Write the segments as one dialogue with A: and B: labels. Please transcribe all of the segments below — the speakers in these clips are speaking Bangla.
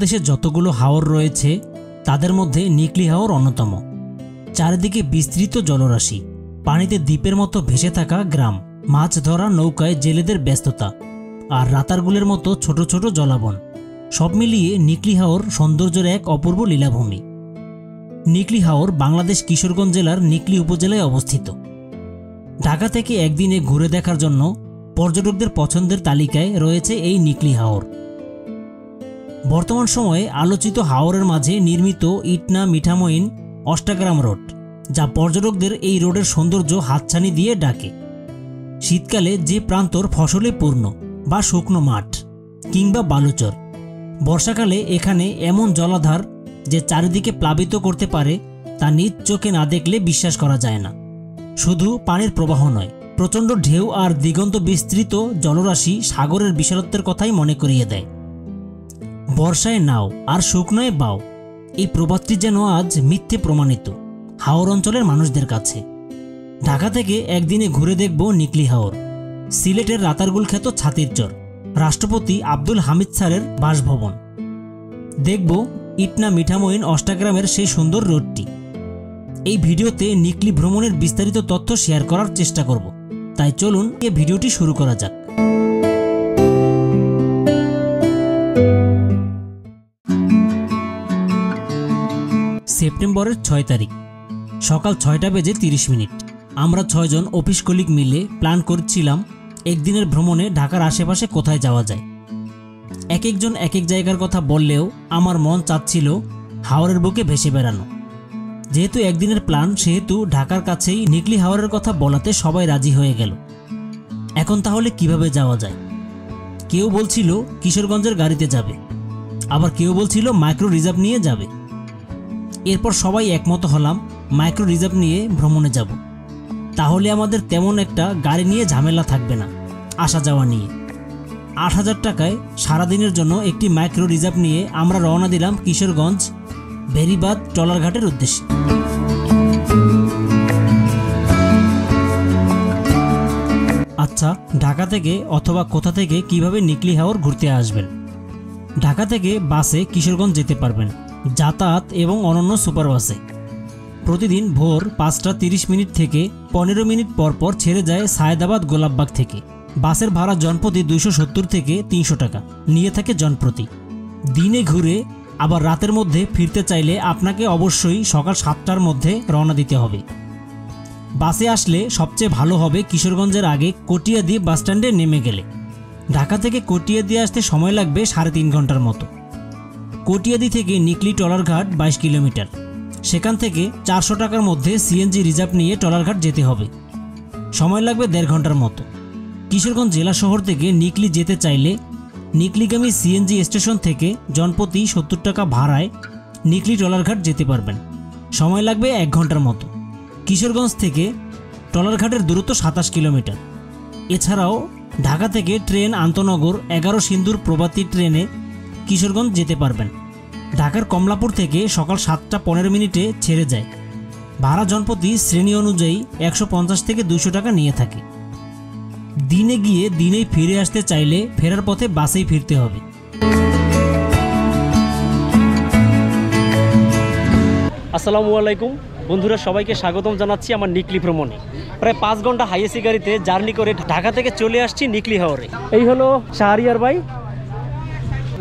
A: বাংলাদেশে যতগুলো হাওর রয়েছে তাদের মধ্যে নিকলি হাওর অন্যতম। চারিদিকে বিস্তৃত জলরাশি, পানিতে দ্বীপের মতো ভেসে থাকা গ্রাম, মাছ ধরা নৌকায় জেলেদের ব্যস্ততা, আর রাতারগুলের মতো ছোট ছোট জলাবন, সব মিলিয়ে নিকলি হাওর সৌন্দর্যের এক অপূর্ব লীলাভূমি। নিকলি হাওর বাংলাদেশ কিশোরগঞ্জ জেলার নিকলি উপজেলায় অবস্থিত। ঢাকা থেকে একদিনে ঘুরে দেখার জন্য পর্যটকদের পছন্দের তালিকায় রয়েছে এই নিকলি হাওর। বর্তমান সময়ে আলোচিত হাওরের মাঝে নির্মিত ইটনা মিঠামইন অষ্টাগ্রাম রোড, যা পর্যটকদের এই রোডের সৌন্দর্য হাতছানি দিয়ে ডাকে। শীতকালে যে প্রান্তর ফসলে পূর্ণ বা শুকনো মাঠ কিংবা বালুচর, বর্ষাকালে এখানে এমন জলাধার যে চারিদিকে প্লাবিত করতে পারে তা নিজ চোখে না দেখলে বিশ্বাস করা যায় না। শুধু পানির প্রবাহ নয়, প্রচণ্ড ঢেউ আর দিগন্ত বিস্তৃত জলরাশি সাগরের বিশালত্বের কথাই মনে করিয়ে দেয়। বর্ষায় নাও আর শুকনোয় বাও, এই প্রবাদটি যেন আজ মিথ্যে প্রমাণিত হাওর অঞ্চলের মানুষদের কাছে। ঢাকা থেকে একদিনে ঘুরে দেখব নিকলি হাওর, সিলেটের রাতারগুল খ্যাত ছাতির চর, রাষ্ট্রপতি আব্দুল হামিদ স্যারের বাসভবন, দেখব ইটনা মিঠামইন অষ্টাগ্রামের সেই সুন্দর রোডটি। এই ভিডিওতে নিকলি ভ্রমণের বিস্তারিত তথ্য শেয়ার করার চেষ্টা করব, তাই চলুন এই ভিডিওটি শুরু করা যাক। সেপ্টেম্বরের 6 তারিখ সকাল 6টা বেজে 30 মিনিট। আমরা 6 জন অফিস কলিগ মিলে প্ল্যান করছিলাম একদিনের ভ্রমণে ঢাকার আশেপাশে কোথায় যাওয়া যায়। এক একজন এক এক জায়গার কথা বললেও আমার মন চাচ্ছিল হাওরের বুকে ভেসে বেড়ানো। যেহেতু একদিনের প্ল্যান, সেহেতু ঢাকার কাছেই নিকলি হাওরের কথা বলাতে সবাই রাজি হয়ে গেল। এখন তাহলে কিভাবে যাওয়া যায়? কেউ বলছিল কিশোরগঞ্জের গাড়িতে যাবে, আবার কেউ বলছিল মাইক্রো রিজার্ভ নিয়ে যাবে। এরপর সবাই একমত হলাম মাইক্রো রিজার্ভ নিয়ে ভ্রমণে যাব, তাহলে আমাদের তেমন একটা গাড়ি নিয়ে ঝামেলা থাকবে না আসা যাওয়া নিয়ে। ৮,০০০ টাকায় সারাদিনের জন্য একটি মাইক্রো রিজার্ভ নিয়ে আমরা রওনা দিলাম কিশোরগঞ্জ বেরিবাদ ট্রলারঘাটের উদ্দেশ্যে। আচ্ছা, ঢাকা থেকে অথবা কোথা থেকে কিভাবে নিকলি হাওর ঘুরতে আসবেন? ঢাকা থেকে বাসে কিশোরগঞ্জ যেতে পারবেন, যাতায়াত এবং অনন্য সুপার বাসে। প্রতিদিন ভোর 5টা 30 মিনিট থেকে 15 মিনিট পর পর ছেড়ে যায় সায়েদাবাদ গোলাপবাগ থেকে। বাসের ভাড়া জনপ্রতি 270 থেকে 300 টাকা নিয়ে থাকে জনপ্রতি। দিনে ঘুরে আবার রাতের মধ্যে ফিরতে চাইলে আপনাকে অবশ্যই সকাল 7টার মধ্যে রওনা দিতে হবে। বাসে আসলে সবচেয়ে ভালো হবে কিশোরগঞ্জের আগে কটিয়াদি বাসস্ট্যান্ডে নেমে গেলে। ঢাকা থেকে কটিয়াদি আসতে সময় লাগবে 3.5 ঘন্টার মতো। কটিয়াদি থেকে নিকলি ট্রলারঘাট 22 কিলোমিটার, সেখান থেকে 400 টাকার মধ্যে সিএনজি রিজার্ভ নিয়ে ট্রলারঘাট যেতে হবে, সময় লাগবে 1.5 ঘন্টার মতো। কিশোরগঞ্জ জেলা শহর থেকে নিকলি যেতে চাইলে নিকলিগামী সিএনজি স্টেশন থেকে জনপ্রতি 70 টাকা ভাড়ায় নিকলি ট্রলারঘাট যেতে পারবেন, সময় লাগবে 1 ঘন্টার মতো। কিশোরগঞ্জ থেকে ট্রলারঘাটের দূরত্ব 27 কিলোমিটার। এছাড়াও ঢাকা থেকে ট্রেন আন্তনগর 11 সিন্দুর প্রভাতী ট্রেনে কিশোরগঞ্জ যেতে পারবেন। ঢাকার কমলাপুর থেকে সকাল 7টা 15 মিনিটে ছেড়ে যায়। ভাড়া জনপ্রতি শ্রেণী অনুযায়ী 150 থেকে 200 টাকা নিয়ে থাকে। দিনে গিয়ে দিনেই ফিরে আসতে চাইলে ফেরার পথে বাসেই ফিরতে হবে।
B: আসসালামু আলাইকুম বন্ধুরা, সবাইকে স্বাগতম জানাচ্ছি আমার নিকলি ভ্রমণে। প্রায় 5 ঘন্টা হাইএসি গাড়িতে জার্নি করে ঢাকা থেকে চলে আসছি নিকলি হাওরে। এই হলো শাহরিয়ার ভাই,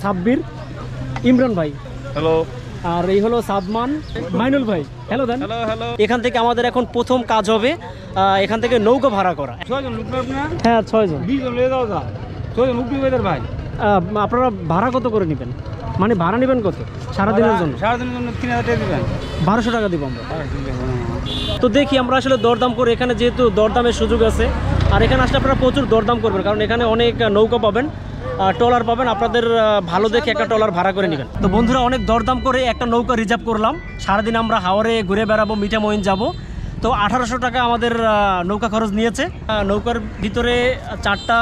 B: সাব্বির, ইমরান ভাই, হ্যালো, আর এই হলো সাদমান, মাইনুল ভাই, হ্যালো দেন। Hello hello. এখান থেকে আমাদের এখন প্রথম কাজ হবে এখান থেকে নৌকা ভাড়া করা। 6 জন উঠবে আপনারা? হ্যাঁ 6 জন। 20 জন নিয়ে যাও, 6 জন উঠবে ভাই। আপনারা ভাড়া কত করে নেবেন? মানে ভাড়া নেবেন কত সারাদিনের জন্য? সারাদিনের জন্য 3000 টাকা দিবেন। 1200 টাকা দিব আমরা। তো দেখি আমরা আসলে দরদাম করে, এখানে যেহেতু দরদামের সুযোগ আছে, আর এখানে আসলে আপনারা প্রচুর দরদাম করবেন, কারণ এখানে অনেক নৌকা পাবেন, ট্রলার পাবেন। আপনাদের ভালো দেখে একটা ট্রলার ভাড়া করে নেবেন। তো বন্ধুরা, অনেক দরদাম করে একটা নৌকা রিজার্ভ করলাম। সারাদিন আমরা হাওরে ঘুরে বেড়াবো, মিঠামইন যাব। তো 1800 টাকা আমাদের নৌকা খরচ নিয়েছে। নৌকার ভিতরে 4টা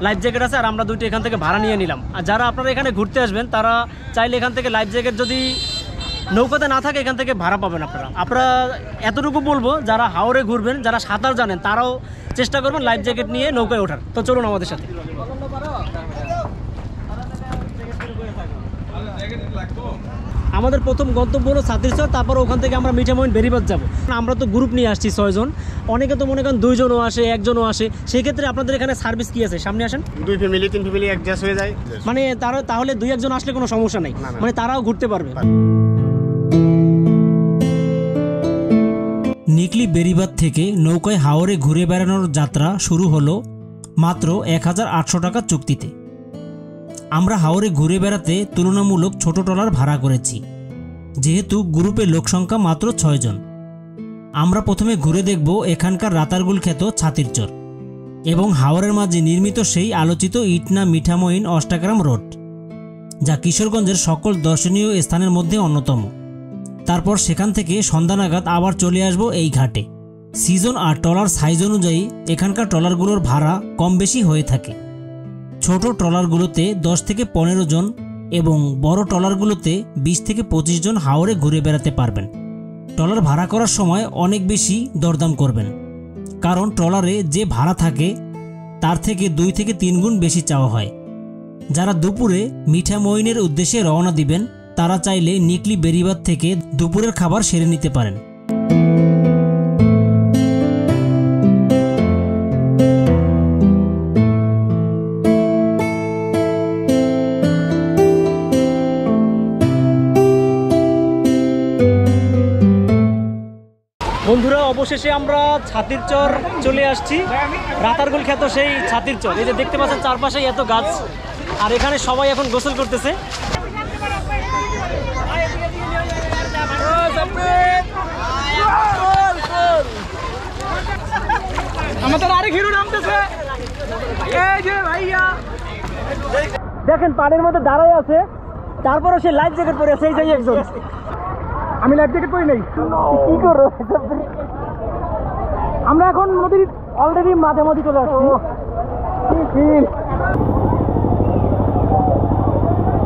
B: লাইফ জ্যাকেট আছে, আর আমরা 2টি এখান থেকে ভাড়া নিয়ে নিলাম। আর যারা আপনারা এখানে ঘুরতে আসবেন তারা চাইলে এখান থেকে লাইফ জ্যাকেট যদি নৌকাতে না থাকে এখান থেকে ভাড়া পাবেন আপনারা। এতটুকু বলবো, যারা হাওরে ঘুরবেন, যারা সাঁতার জানেন, তারাও চেষ্টা করবেন লাইফ জ্যাকেট নিয়ে নৌকায় ওঠার। তো চলুন আমাদের সাথে। আমাদের প্রথম গন্তব্য হলো ছাত্রীচর, তারপর ওখান থেকে আমরা মিঠামইন বেরিবাদ যাব। আমরা তো গ্রুপ নিয়ে আসছি 6 জন, অনেকে তো মনে করেন 2 জনও আসে, 1 জনও আসে। সেই ক্ষেত্রে আপনাদের এখানে সার্ভিস কি আছে? সামনে আসেন।
C: 2 ফ্যামিলি 3 ফ্যামিলি অ্যাডজাস্ট হয়ে যায়,
B: মানে তাহলে 2-1 জন আসলে কোনো সমস্যা নাই, মানে তারাও ঘুরতে পারবে।
A: নিকলি বেরিবাদ থেকে নৌকায় হাওরে ঘুরে বেড়ানোর যাত্রা শুরু হলো মাত্র 1800 টাকা চুক্তিতে। আমরা হাওরে ঘুরে বেড়াতে তুলনামূলক ছোট ট্রলার ভাড়া করেছি, যেহেতু গ্রুপে লোক সংখ্যা মাত্র 6 জন। আমরা প্রথমে ঘুরে দেখব এখানকার রাতারগুল খ্যাত ছাতিরচর এবং হাওরের মাঝে নির্মিত সেই আলোচিত ইটনা মিঠামইন অষ্টাগ্রাম রোড, যা কিশোরগঞ্জের সকল দর্শনীয় স্থানের মধ্যে অন্যতম। তারপর সেখান থেকে সন্ধ্যা নাগাদ আবার চলে আসব এই ঘাটে। সিজন আর ট্রলার সাইজ অনুযায়ী এখানকার ট্রলারগুলোর ভাড়া কম বেশি হয়ে থাকে। ছোট ট্রলারগুলোতে 10 থেকে 15 জন এবং বড় ট্রলারগুলোতে 20 থেকে 25 জন হাওরে ঘুরে বেড়াতে পারবেন। ট্রলার ভাড়া করার সময় অনেক বেশি দরদাম করবেন, কারণ ট্রলারে যে ভাড়া থাকে তার থেকে 2 থেকে 3 গুণ বেশি চাওয়া হয়। যারা দুপুরে মিঠামইনের উদ্দেশ্যে রওনা দিবেন তারা চাইলে নিকলি বেরিবাদ থেকে দুপুরের খাবার সেরে নিতে পারেন।
B: বন্ধুরা, অবশেষে আমরা ছাতিরচর চলে আসছি, রাতারগুল খ্যাত সেই ছাতিরচর। এই যে দেখতে পাচ্ছেন চারপাশে এত গাছ, আর এখানে সবাই এখন গোসল করতেছে। আমাদের আরেক হিরো নামতেছে, এই যে ভাইয়া দেখেন পানির মধ্যে দাঁড়ায় আছে, তারপরে সে লাইফ জ্যাকেট পরে আছে। এই যে একজন, আমি লাইফ জ্যাকেট পরি নাই, কি করবো? আমরা এখন নদীর অলরেডি মাঝামাঝি চলে আসছি।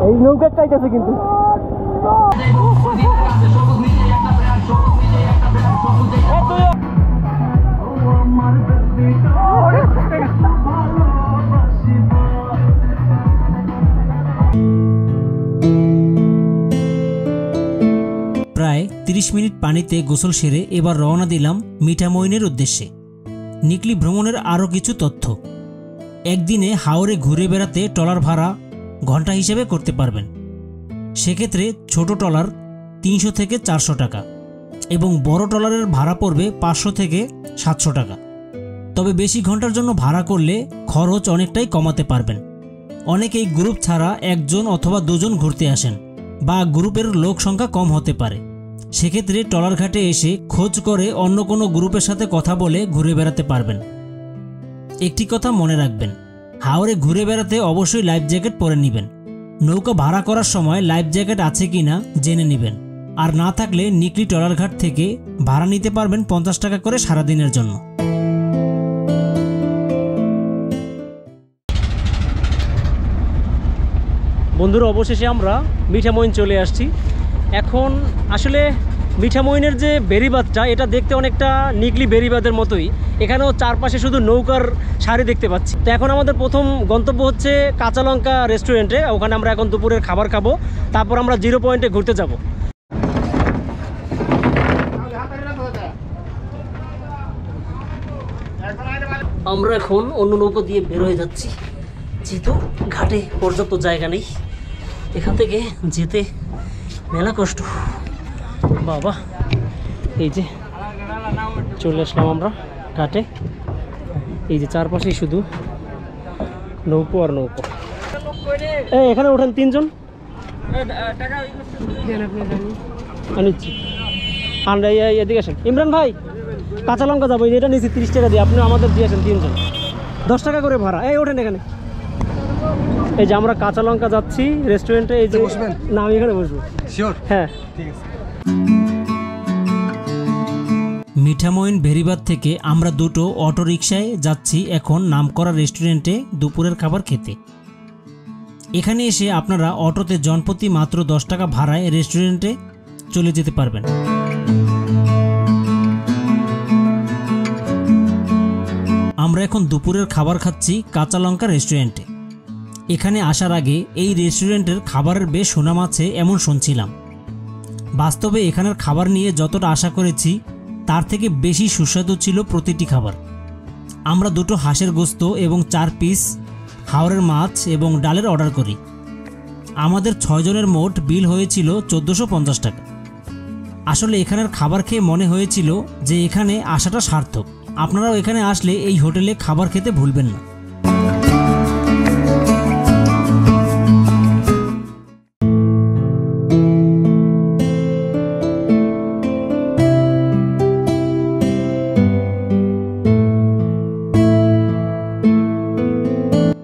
B: এই নৌকা চাইতেছে কিন্তু
A: প্রায় 30 মিনিট পানিতে গোসল সেরে এবার রওনা দিলাম মিঠামইনের উদ্দেশ্যে। নিকলি ভ্রমণের আরও কিছু তথ্য। একদিনে হাওরে ঘুরে বেড়াতে ট্রলার ভাড়া ঘন্টা হিসেবে করতে পারবেন। সেক্ষেত্রে ছোট ট্রলার 300 থেকে 400 টাকা এবং বড় ট্রলারের ভাড়া পড়বে 500 থেকে 700 টাকা। তবে বেশি ঘন্টার জন্য ভাড়া করলে খরচ অনেকটাই কমাতে পারবেন। অনেকেই গ্রুপ ছাড়া 1 জন অথবা 2 জন ঘুরতে আসেন, বা গ্রুপের লোক সংখ্যা কম হতে পারে। সেক্ষেত্রে ট্রলার ঘাটে এসে খোঁজ করে অন্য কোনো গ্রুপের সাথে কথা বলে ঘুরে বেড়াতে পারবেন। একটি কথা মনে রাখবেন, হাওরে ঘুরে বেড়াতে অবশ্যই লাইফ জ্যাকেট পরে নেবেন। নৌকা ভাড়া করার সময় লাইফ জ্যাকেট আছে কিনা জেনে নেবেন, আর না থাকলে নিকলি ট্রলার ঘাট থেকে ভাড়া নিতে পারবেন 50 টাকা করে সারাদিনের জন্য।
B: বন্ধুরা, অবশেষে আমরা মিঠামইন চলে আসছি। এখন আসলে মিঠামইনের যে বেরিবাদটা, এটা দেখতে অনেকটা নিকলি বেরিবাদের মতোই। এখানেও চারপাশে শুধু নৌকার সারি দেখতে পাচ্ছি। তো এখন আমাদের প্রথম গন্তব্য হচ্ছে কাঁচা লঙ্কা রেস্টুরেন্টে। ওখানে আমরা এখন দুপুরের খাবার খাবো, তারপর আমরা 0 পয়েন্টে ঘুরতে যাব। আমরা এখন অন্য নৌকা দিয়ে বের হয়ে যাচ্ছি, যেহেতু ঘাটে পর্যাপ্ত জায়গা নেই। এখান থেকে যেতে মেলা কষ্ট বাবা। এই যে চলে আসলাম আমরা ঘাটে। এই যে চারপাশেই শুধু নৌকো আর নৌকো। এখানে ওঠেন 3 জন, নিচ্ছি। এদিকে আসেন ইমরান ভাই, কাঁচা লঙ্কা যাবো, এটা নিচ্ছি 30 টাকা দিয়ে, আপনি আমাদের দিয়ে আসেন 3 জন, 10 টাকা করে ভাড়া। ওঠেন এখানে। এই যে আমরা কাঁচা লঙ্কা যাচ্ছি রেস্টুরেন্টে। এই যে বসবেন না, আমি এখানে বসবো। শিওর? হ্যাঁ, ঠিক আছে।
A: মিঠামইন বেরিবাদ থেকে আমরা দুটো অটো রিকশায় যাচ্ছি এখন নামকরা রেস্টুরেন্টে দুপুরের খাবার খেতে। এখানে এসে আপনারা অটোতে জনপ্রতি মাত্র 10 টাকা ভাড়ায় রেস্টুরেন্টে চলে যেতে পারবেন। আমরা এখন দুপুরের খাবার খাচ্ছি কাঁচা লঙ্কা রেস্টুরেন্টে। এখানে আসার আগে এই রেস্টুরেন্টের খাবারের বেশ সুনাম আছে এমন শুনছিলাম। বাস্তবে এখানের খাবার নিয়ে যতটা আশা করেছি তার থেকে বেশি সুস্বাদু ছিল প্রতিটি খাবার। আমরা 2টো হাঁসের গোস্ত এবং 4 পিস হাওরের মাছ এবং ডালের অর্ডার করি। আমাদের 6 জনের মোট বিল হয়েছিল 1450 টাকা। আসলে এখানের খাবার খেয়ে মনে হয়েছিল যে এখানে আসাটা সার্থক। আপনারাও এখানে আসলে এই হোটেলে খাবার খেতে ভুলবেন না।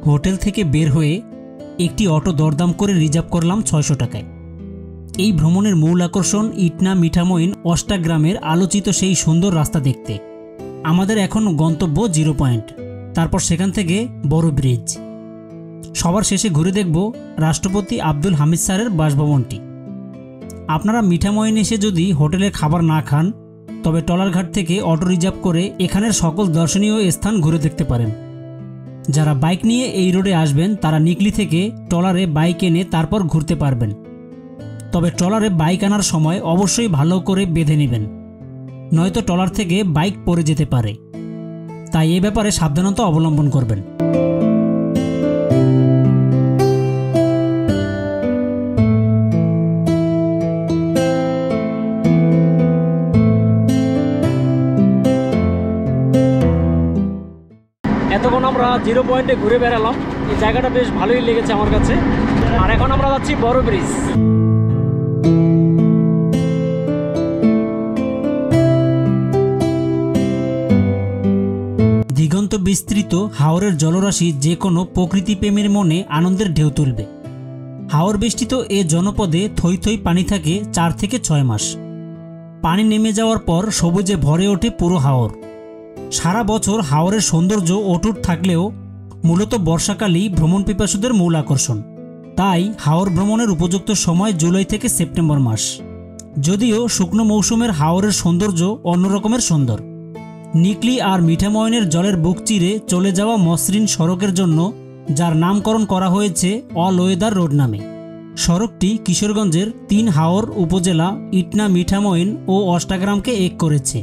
A: হোটেল থেকে বের হয়ে একটি অটো দরদাম করে রিজার্ভ করলাম 600 টাকায়। এই ভ্রমণের মূল আকর্ষণ ইটনা মিঠামইন অষ্টাগ্রামের আলোচিত সেই সুন্দর রাস্তা দেখতে। আমাদের এখন গন্তব্য 0 পয়েন্ট, তারপর সেখান থেকে বড় ব্রিজ। সবার শেষে ঘুরে দেখব রাষ্ট্রপতি আব্দুল হামিদ স্যারের বাসভবনটি। আপনারা মিঠামইন এসে যদি হোটেলের খাবার না খান তবে টলারঘাট থেকে অটো রিজার্ভ করে এখানের সকল দর্শনীয় স্থান ঘুরে দেখতে পারেন। যারা বাইক নিয়ে এই রোডে আসবেন তারা নিকলি থেকে ট্রলারে বাইক এনে তারপর ঘুরতে পারবেন। তবে ট্রলারে বাইক আনার সময় অবশ্যই ভালো করে বেঁধে নেবেন, নয়তো ট্রলার থেকে বাইক পড়ে যেতে পারে, তাই এ ব্যাপারে সাবধানতা অবলম্বন করবেন।
B: এতক্ষণ আমরা 0 পয়েন্টে ঘুরে বেড়ালাম, এই জায়গাটা বেশ ভালোই লেগেছে আমার কাছে। আর এখন আমরা যাচ্ছি বড় ব্রিজ।
A: দিগন্ত বিস্তৃত হাওরের জলরাশি যে কোনো প্রকৃতিপ্রেমীর মনে আনন্দের ঢেউ তুলবে। হাওর বেষ্টিত এ জনপদে থই থই পানি থাকে 4 থেকে 6 মাস। পানি নেমে যাওয়ার পর সবুজে ভরে ওঠে পুরো হাওর। সারা বছর হাওরের সৌন্দর্য অটুট থাকলেও মূলত বর্ষাকালই ভ্রমণ পিপাসুদের মূল আকর্ষণ। তাই হাওর ভ্রমণের উপযুক্ত সময় জুলাই থেকে সেপ্টেম্বর মাস। যদিও শুকনো মৌসুমের হাওরের সৌন্দর্য অন্যরকমের সুন্দর। নিকলি আর মিঠামইনের জলের বুক চিরে চলে যাওয়া মসৃণ সড়কের জন্য যার নামকরণ করা হয়েছে অল ওয়েদার রোড নামে। সড়কটি কিশোরগঞ্জের 3 হাওর উপজেলা ইটনা মিঠামইন ও অষ্টাগ্রামকে এক করেছে।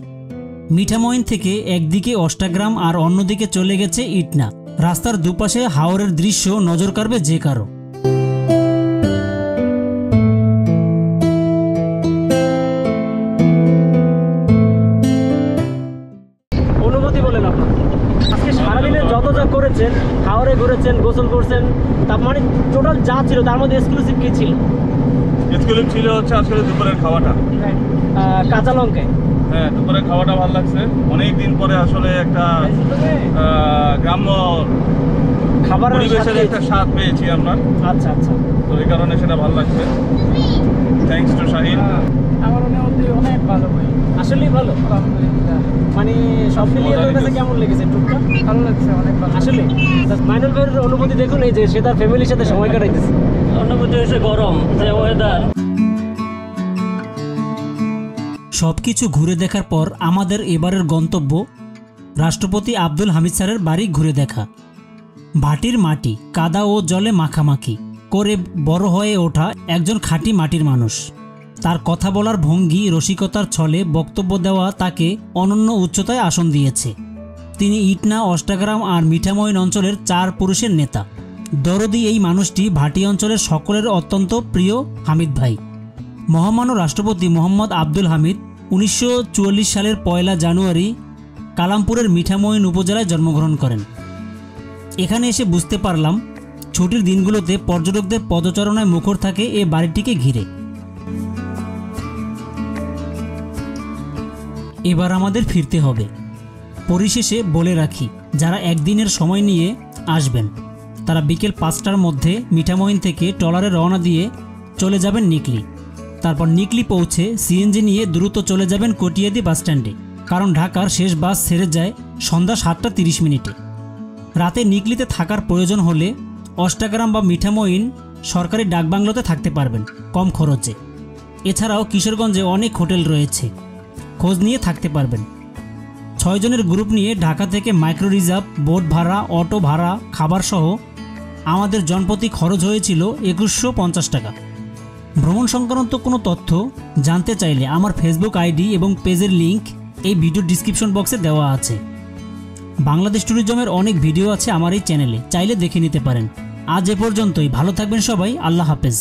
A: মিঠামইন থেকে একদিকে অষ্টাগ্রাম আর অন্যদিকে চলে গেছে ইটনা। রাস্তার দুপাশে হাওরের দৃশ্য নজর কাড়বে যে কারো।
B: অনুভূতি বলেন আপনার আজকে সারাদিনে যত যা করেছেন, হাওরে ঘুরেছেন, গোসল করছেন, তার মানে টোটাল যা ছিল তার মধ্যে এক্সক্লুসিভ কি ছিল?
D: এক্সক্লুসিভ ছিল হচ্ছে আসলে দুপুরের খাওয়াটা।
B: কাঁচা লঙ্কায়
D: হ্যাঁ, দুপুরের খাওয়াটা ভালো লাগছে। অনেক দিন পরে আসলে একটা গ্রাম্য
B: খাবারের
D: পরিবেশের একটা স্বাদ পেয়েছি আমরা।
B: আচ্ছা আচ্ছা,
D: তো এই কারণে সেটা ভালো লাগছে। Thanks to Shahin.
E: আমার অনুভূতি অনেক ভালো ভাই,
B: আসলেই ভালো।
E: আলহামদুলিল্লাহ।
B: মানে সব মিলিয়ে তোর কাছে কেমন লেগেছে টুকটা?
E: ভালো লাগছে, অনেক ভালো।
B: আসলে মাইনুল ভাইয়ের অনুভূতি দেখুন, এই যে সে তার ফ্যামিলির সাথে সময় কাটাইতেছে।
F: অনুভূতি হয়েছে গরম, যে ওয়েদার।
A: সবকিছু ঘুরে দেখার পর আমাদের এবারের গন্তব্য রাষ্ট্রপতি আব্দুল হামিদ স্যারের বাড়ি ঘুরে দেখা। ভাটির মাটি কাদা ও জলে মাখামাখি করে বড় হয়ে ওঠা একজন খাঁটি মাটির মানুষ। তার কথা বলার ভঙ্গি রসিকতার ছলে বক্তব্য দেওয়া তাকে অনন্য উচ্চতায় আসন দিয়েছে। তিনি ইটনা, অষ্টাগ্রাম আর মিঠামইন অঞ্চলের 4 পুরুষের নেতা। দরদি এই মানুষটি ভাটি অঞ্চলের সকলের অত্যন্ত প্রিয় হামিদ ভাই। মহামান্য রাষ্ট্রপতি মোহাম্মদ আব্দুল হামিদ 1944 সালের 1 জানুয়ারি কালামপুরের মিঠামইন উপজেলায় জন্মগ্রহণ করেন। এখানে এসে বুঝতে পারলাম ছুটির দিনগুলোতে পর্যটকদের পদচারণায় মুখর থাকে এ বাড়িটিকে ঘিরে। এবার আমাদের ফিরতে হবে। পরিশেষে বলে রাখি, যারা একদিনের সময় নিয়ে আসবেন তারা বিকেল 5টার মধ্যে মিঠামইন থেকে ট্রলারে রওনা দিয়ে চলে যাবেন নিকলি। তারপর নিকলি পৌঁছে সিএনজি নিয়ে দ্রুত চলে যাবেন কটিয়াদি বাসস্ট্যান্ডে, কারণ ঢাকার শেষ বাস ছেড়ে যায় সন্ধ্যা 7:30। রাতে নিকলিতে থাকার প্রয়োজন হলে অষ্টাগ্রাম বা মিঠামইন সরকারি ডাকবাংলোতে থাকতে পারবেন কম খরচে। এছাড়াও কিশোরগঞ্জে অনেক হোটেল রয়েছে, খোঁজ নিয়ে থাকতে পারবেন। 6 জনের গ্রুপ নিয়ে ঢাকা থেকে মাইক্রো রিজার্ভ, বোট ভাড়া, অটো ভাড়া, খাবার সহ আমাদের জনপ্রতি খরচ হয়েছিল 2150 টাকা। ভ্রমণ সংক্রান্ত কোনো তথ্য জানতে চাইলে আমার ফেসবুক আইডি এবং পেজের লিংক এই ভিডিও ডিসক্রিপশন বক্সে দেওয়া আছে। বাংলাদেশ ট্যুরিজমের অনেক ভিডিও আছে আমার এই চ্যানেলে, চাইলে দেখে নিতে পারেন। আজ এ পর্যন্তই, ভালো থাকবেন সবাই, আল্লাহ হাফেজ।